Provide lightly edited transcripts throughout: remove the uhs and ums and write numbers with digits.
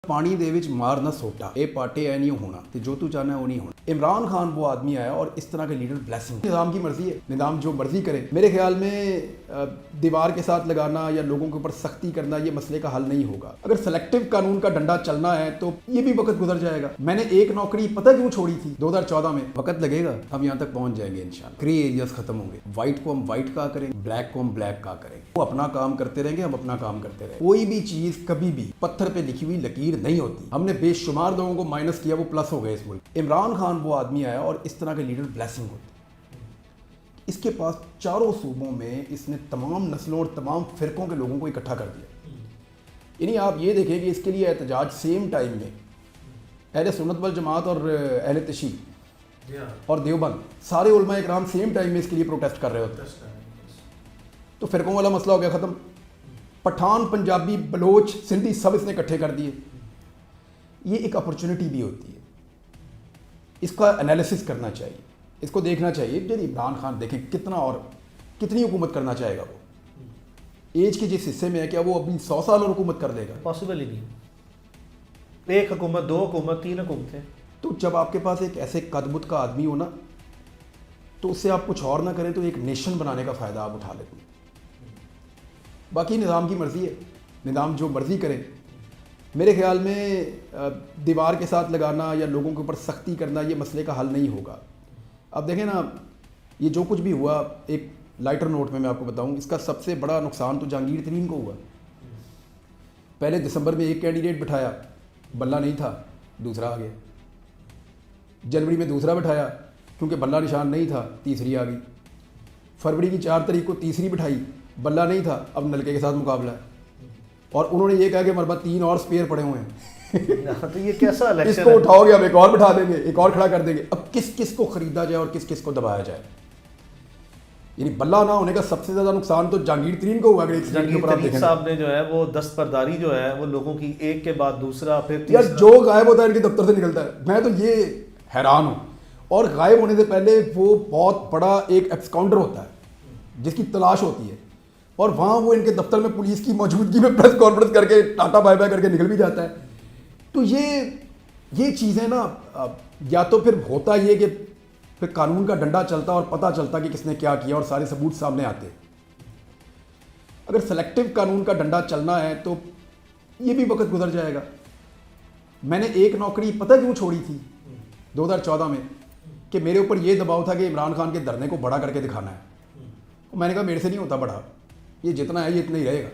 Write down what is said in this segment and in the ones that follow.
पानी दे विच मार ना सोटा, ये पार्टी ऐ नहीं होना, तो जो तू चाहना है वो नहीं होना। इमरान खान वो आदमी आया और इस तरह के लीडर ब्लेसिंग। निज़ाम की मर्जी है, निज़ाम जो मर्जी करे। मेरे ख्याल में दीवार के साथ लगाना या लोगों के ऊपर सख्ती करना ये मसले का हल नहीं होगा। अगर सेलेक्टिव कानून का डंडा चलना है तो ये भी वक्त गुजर जाएगा। मैंने एक नौकरी पता क्यों छोड़ी थी 2014 में, वक्त लगेगा, हम यहाँ तक पहुंच जाएंगे इंशाल्लाह। ग्रे एरियाज खत्म होंगे, व्हाइट को हम व्हाइट कहा करें, ब्लैक को हम ब्लैक कहा करें। वो अपना काम करते रहेंगे, हम अपना काम करते रहेंगे। कोई भी चीज कभी भी पत्थर पे लिखी हुई लकीर नहीं होती। हमने बेशुमार लोगों को माइनस किया, वो प्लस हो गए इस मुल्क। इमरान खान वो आदमी आया और इस तरह के लीडर ब्लेसिंग होते। इसके पास चारों सूबों में इसने तमाम नस्लों और तमाम फिरकों के लोगों को इकट्ठा कर दिया। यानी आप ये देखें कि इसके लिए एहतजाज सेम टाइम में अहले सुन्नत वल जमात और अहले तशय्युअ और देवबंद सारे उलमा इकराम सेम टाइम में इसके लिए प्रोटेस्ट कर रहे होते हैं। तो फिरकों वाला मसला हो गया ख़त्म। पठान, पंजाबी, बलोच, सिंधी सब इसने इकट्ठे कर दिए। ये एक अपॉर्चुनिटी भी होती है, इसका एनालिसिस करना चाहिए, इसको देखना चाहिए। यदि इमरान खान देखें कितना और कितनी हुकूमत करना चाहेगा वो, एज के जिस हिस्से में है, क्या वो अभी 100 साल और हुकूमत कर देगा? पॉसिबल ही नहीं। एक हुकूमत, दो हुकूमत, तीन हुकूमतें। तो जब आपके पास एक ऐसे कदबुत का आदमी हो ना, तो उससे आप कुछ और ना करें तो एक नेशन बनाने का फ़ायदा आप उठा लेते हैं। बाकी निज़ाम की मर्ज़ी है, निज़ाम जो मर्ज़ी करे। मेरे ख्याल में दीवार के साथ लगाना या लोगों के ऊपर सख्ती करना ये मसले का हल नहीं होगा। अब देखें ना, ये जो कुछ भी हुआ, एक लाइटर नोट में मैं आपको बताऊं, इसका सबसे बड़ा नुकसान तो जहांगीर तरीन को हुआ। पहले दिसंबर में एक कैंडिडेट बिठाया, बल्ला नहीं था, दूसरा आ गया। जनवरी में दूसरा बिठाया, क्योंकि बल्ला निशान नहीं था, तीसरी आ गई। फरवरी की 4 तारीख को तीसरी बिठाई, बल्ला नहीं था, अब नलके के साथ मुकाबला है। और उन्होंने ये कहा कि हमारे पास 3 और स्पेयर पड़े हुए हैं। तो ये कैसा इलेक्शन इसको उठाओगे, अब एक और बिठा देंगे, एक और खड़ा कर देंगे। अब किस किस को खरीदा जाए और किस किस को दबाया जाए। यानी बल्ला ना होने का सबसे ज्यादा नुकसान तो जहांगीर तरीन को हुआ। जहांगीर तरीन साहब ने जो है वो दस्तबरदारी जो है वो लोगों की एक के बाद दूसरा, फिर यार जो गायब होता है इनके दफ्तर से निकलता है। मैं तो ये हैरान हूँ। और गायब होने से पहले वो बहुत बड़ा एक एक्सकाउंटर होता है जिसकी तलाश होती है, और वहाँ वो इनके दफ्तर में पुलिस की मौजूदगी में प्रेस कॉन्फ्रेंस करके टाटा बाय बाय करके निकल भी जाता है। तो ये चीज़ें ना, या तो फिर होता ये कि फिर कानून का डंडा चलता और पता चलता कि किसने क्या किया और सारे सबूत सामने आते। अगर सेलेक्टिव कानून का डंडा चलना है तो ये भी वक्त गुजर जाएगा। मैंने एक नौकरी पता क्यों छोड़ी थी 2014 में, कि मेरे ऊपर ये दबाव था कि इमरान खान के धरने को बड़ा करके दिखाना है। और मैंने कहा मेरे से नहीं होता बड़ा, ये जितना है ये इतना ही रहेगा।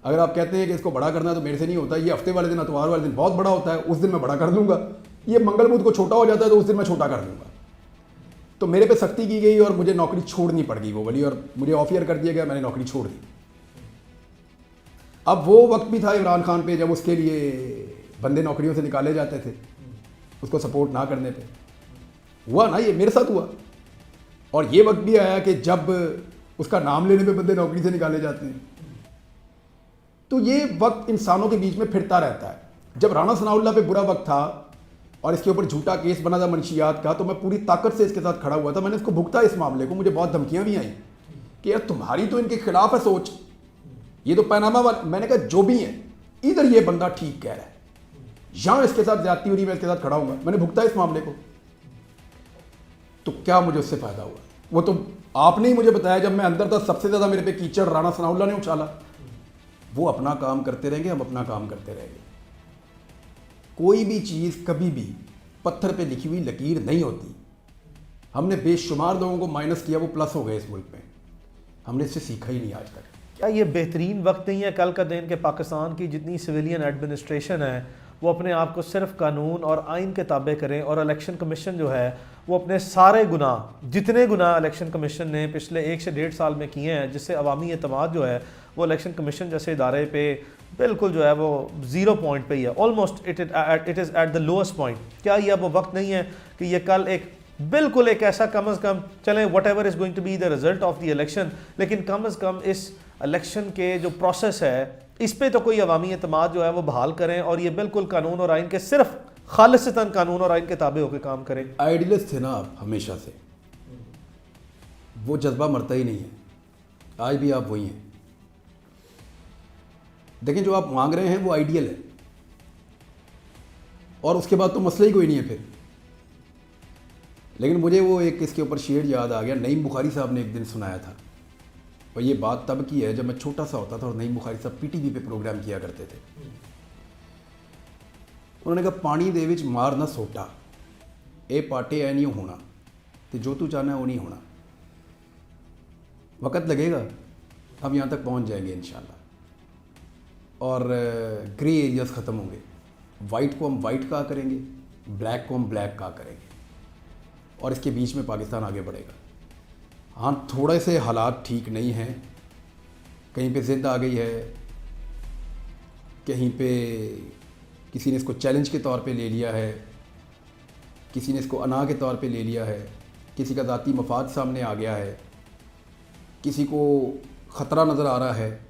अगर आप कहते हैं कि इसको बड़ा करना है तो मेरे से नहीं होता। ये हफ्ते वाले दिन, अतवार वाले दिन बहुत बड़ा होता है, उस दिन मैं बड़ा कर दूंगा। ये मंगल बुध को छोटा हो जाता है तो उस दिन मैं छोटा कर दूंगा। तो मेरे पे सख्ती की गई और मुझे नौकरी छोड़नी पड़ गई वो वाली, और मुझे ऑफियर कर दिया गया, मैंने नौकरी छोड़ दी। अब वो वक्त भी था इमरान खान पे जब उसके लिए बंदे नौकरियों से निकाले जाते थे, उसको सपोर्ट ना करने पे। हुआ ना, ये मेरे साथ हुआ। और ये वक्त भी आया कि जब उसका नाम लेने पे बंदे नौकरी से निकाले जाते हैं। तो ये वक्त इंसानों के बीच में फिरता रहता है। जब राणा सनाउल्लाह पे बुरा वक्त था और इसके ऊपर झूठा केस बना था मनशियात का, तो मैं पूरी ताकत से इसके साथ खड़ा हुआ था। मैंने इसको भुगता इस मामले को। मुझे बहुत धमकियां भी आई कि यार तुम्हारी तो इनके खिलाफ है सोच, ये तो पैनामा वाला। मैंने कहा जो भी है, इधर ये बंदा ठीक कह रहा है, यहां इसके साथ ज्यादती हो रही, मैं इसके साथ खड़ा हूंगा। मैंने भुगता इस मामले को। तो क्या मुझे उससे फायदा हुआ? वो तो आपने ही मुझे बताया, जब मैं अंदर था सबसे ज्यादा मेरे पे कीचड़ राणा सनाउल्लाह ने उछाला। वो अपना काम करते रहेंगे, हम अपना काम करते रहेंगे। कोई भी चीज़ कभी भी पत्थर पे लिखी हुई लकीर नहीं होती। हमने बेशुमार लोगों को माइनस किया, वो प्लस हो गए इस मुल्क में। हमने इससे सीखा ही नहीं आज तक। क्या ये बेहतरीन वक्त नहीं है कल का दिन के पाकिस्तान की जितनी सिविलियन एडमिनिस्ट्रेशन है वो अपने आप को सिर्फ कानून और आइन के ताबे करें, और इलेक्शन कमीशन जो है वो अपने सारे गुनाह, जितने गुनाह इलेक्शन कमीशन ने पिछले 1 से 1.5 साल में किए हैं, जिससे अवामी एतमाद जो है वो इलेक्शन कमीशन जैसे इदारे पे बिल्कुल जो है वो 0 पॉइंट पे ही है। Almost it is at the lowest point. क्या ये अब वो वक्त नहीं है कि ये कल एक बिल्कुल एक ऐसा कम अज़ कम, चलें whatever is going to be the result of the election, लेकिन कम अज़ कम इस इलेक्शन के जो प्रोसेस है इस पे तो कोई अवामी एतमाद जो है वो बहाल करें, और ये बिल्कुल कानून और आइन के सिर्फ खालिसतन कानून और आइन के ताबे होकर काम करें। आइडियलिस्ट थे ना आप हमेशा से, वो जज्बा मरता ही नहीं है। आज भी आप वही हैं। देखें जो आप मांग रहे हैं वो आइडियल है, और उसके बाद तो मसला ही कोई नहीं है फिर। लेकिन मुझे वो एक इसके ऊपर शेर याद आ गया, नईम बुखारी साहब ने एक दिन सुनाया था, और ये बात तब की है जब मैं छोटा सा होता था और नईम बुखारी साहब पीटीवी पे प्रोग्राम किया करते थे। उन्होंने कहा, पानी दे विच मार ना सोटा, ए पाटे ऐ नहीं होना, तो जो तू चाहना है वो नहीं होना। वक्त लगेगा, हम यहाँ तक पहुँच जाएंगे इंशाल्लाह, और ग्रे एरियाज़ ख़त्म होंगे। वाइट को हम वाइट कहा करेंगे, ब्लैक को हम ब्लैक कहा करेंगे, और इसके बीच में पाकिस्तान आगे बढ़ेगा। हाँ, थोड़े से हालात ठीक नहीं हैं, कहीं पे ज़िद आ गई है, कहीं पे किसी ने इसको चैलेंज के तौर पे ले लिया है, किसी ने इसको अना के तौर पे ले लिया है, किसी का ज़ाती मफाद सामने आ गया है, किसी को ख़तरा नज़र आ रहा है।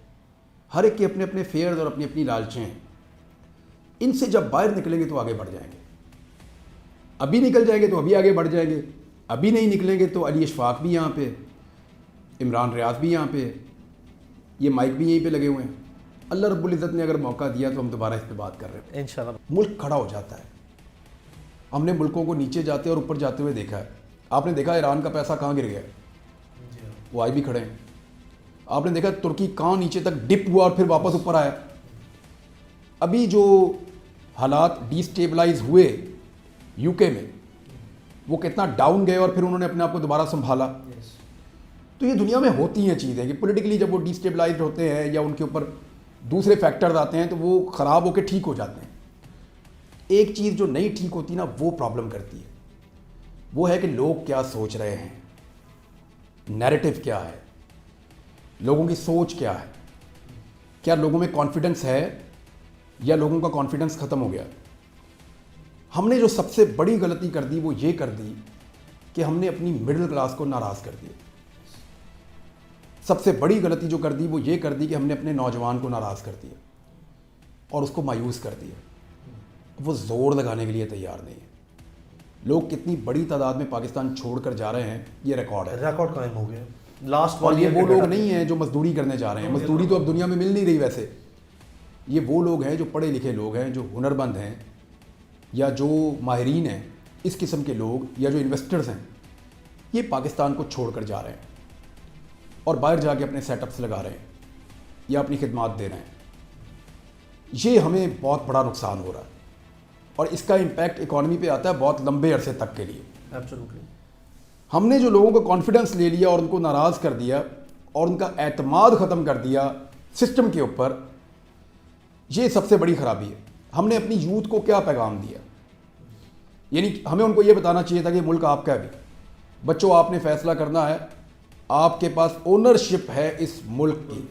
हर एक के अपने अपने फेयर्स और अपनी अपनी लालचें हैं। इनसे जब बाहर निकलेंगे तो आगे बढ़ जाएंगे। अभी निकल जाएंगे तो अभी आगे बढ़ जाएंगे, अभी नहीं निकलेंगे तो अली अशफाक भी यहाँ पे, इमरान रियाज भी यहाँ पे, ये माइक भी यहीं पे लगे हुए हैं। अल्लाह रब्बुल इज़्ज़त ने अगर मौका दिया तो हम दोबारा इस पर बात कर रहे हैं इंशाल्लाह। मुल्क खड़ा हो जाता है। हमने मुल्कों को नीचे जाते और ऊपर जाते हुए देखा है। आपने देखा ईरान का पैसा कहाँ गिर गया, वो आज भी खड़े हैं। आपने देखा तुर्की कहाँ नीचे तक डिप हुआ और फिर वापस ऊपर आया। अभी जो हालात डिस्टेबलाइज हुए यूके में, वो कितना डाउन गए और फिर उन्होंने अपने आप को दोबारा संभाला। तो ये दुनिया में होती हैं चीज़ें कि पॉलिटिकली जब वो डिस्टेबलाइज होते हैं या उनके ऊपर दूसरे फैक्टर्स आते हैं तो वो ख़राब होकर ठीक हो जाते हैं। एक चीज़ जो नहीं ठीक होती ना, वो प्रॉब्लम करती है। वो है कि लोग क्या सोच रहे हैं, नैरेटिव क्या है, लोगों की सोच क्या है, क्या लोगों में कॉन्फिडेंस है या लोगों का कॉन्फिडेंस ख़त्म हो गया। हमने जो सबसे बड़ी गलती कर दी वो ये कर दी कि हमने अपनी मिडिल क्लास को नाराज़ कर दिया। सबसे बड़ी गलती जो कर दी वो ये कर दी कि हमने अपने नौजवान को नाराज़ कर दिया और उसको मायूस कर दिया। वो ज़ोर लगाने के लिए तैयार नहीं है। लोग कितनी बड़ी तादाद में पाकिस्तान छोड़कर जा रहे हैं, ये रिकॉर्ड है, रिकॉर्ड कायम हो गया लास्ट। और ये वो लोग नहीं हैं जो मजदूरी करने जा रहे हैं। मजदूरी तो अब दुनिया में मिल नहीं रही वैसे। ये वो लोग हैं जो पढ़े लिखे लोग हैं, जो हुनरमंद हैं, या जो माहिरीन हैं, इस किस्म के लोग, या जो इन्वेस्टर्स हैं, ये पाकिस्तान को छोड़ कर जा रहे हैं और बाहर जाके अपने सेटअप्स लगा रहे हैं या अपनी खिदमात दे रहे हैं। ये हमें बहुत बड़ा नुकसान हो रहा है और इसका इम्पैक्ट इकॉनमी पे आता है बहुत लंबे अरसे तक के लिए। एब्सोल्युटली। हमने जो लोगों का कॉन्फिडेंस ले लिया और उनको नाराज़ कर दिया और उनका एतमाद ख़त्म कर दिया सिस्टम के ऊपर, ये सबसे बड़ी ख़राबी है। हमने अपनी यूथ को क्या पैगाम दिया? यानी हमें उनको ये बताना चाहिए था कि मुल्क आपका है भी, बच्चों आपने फ़ैसला करना है, आपके पास ओनरशिप है इस मुल्क की,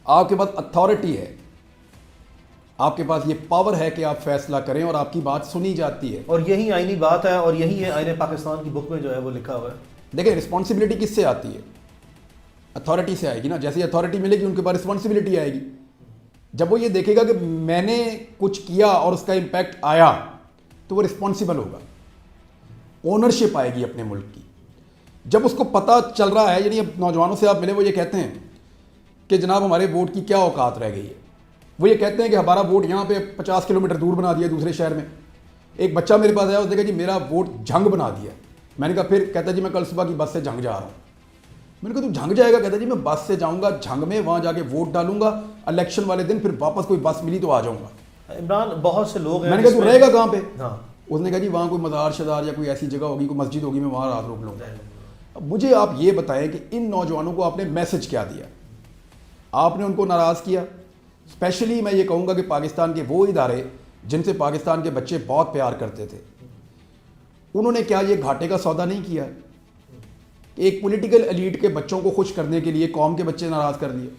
आपके पास अथॉरिटी है, आपके पास ये पावर है कि आप फैसला करें और आपकी बात सुनी जाती है। और यही आईनी बात है और यही है आईने पाकिस्तान की बुक में जो है वो लिखा हुआ है। देखिए, रिस्पॉन्सिबिलिटी किससे आती है? अथॉरिटी से आएगी ना। जैसे अथॉरिटी मिलेगी उनके पास रिस्पॉन्सिबिलिटी आएगी। जब वो ये देखेगा कि मैंने कुछ किया और उसका इम्पैक्ट आया तो वो रिस्पॉन्सिबल होगा, ओनरशिप आएगी अपने मुल्क की। जब उसको पता चल रहा है, यानी अब नौजवानों से आप मिले, वो ये कहते हैं कि जनाब हमारे वोट की क्या औकात रह गई है। वो ये कहते हैं कि हमारा वोट यहाँ पे 50 किलोमीटर दूर बना दिया दूसरे शहर में। एक बच्चा मेरे पास आया, उसने कहा जी मेरा वोट झंग बना दिया। मैंने कहा फिर? कहता जी मैं कल सुबह की बस से झंग जा रहा हूँ। मैंने कहा तू झंग जाएगा? कहता जी मैं बस से जाऊँगा झंग में, वहाँ जाके वोट डालूंगा, इलेक्शन वाले दिन फिर वापस कोई बस मिली तो आ जाऊँगा। इमरान, बहुत से लोग हैं। मैंने कहा तू रहेगा कहाँ पे? हाँ। उसने कहा जी वहाँ कोई मज़ार शदार या कोई ऐसी जगह होगी, कोई मस्जिद होगी, मैं वहाँ रात रोक लूँगा। अब मुझे आप ये बताएं कि इन नौजवानों को आपने मैसेज क्या दिया? आपने उनको नाराज़ किया। स्पेशली मैं ये कहूँगा कि पाकिस्तान के वो इदारे जिनसे पाकिस्तान के बच्चे बहुत प्यार करते थे, उन्होंने क्या ये घाटे का सौदा नहीं किया? एक पॉलिटिकल एलीट के बच्चों को खुश करने के लिए कौम के बच्चे नाराज़ कर दिए।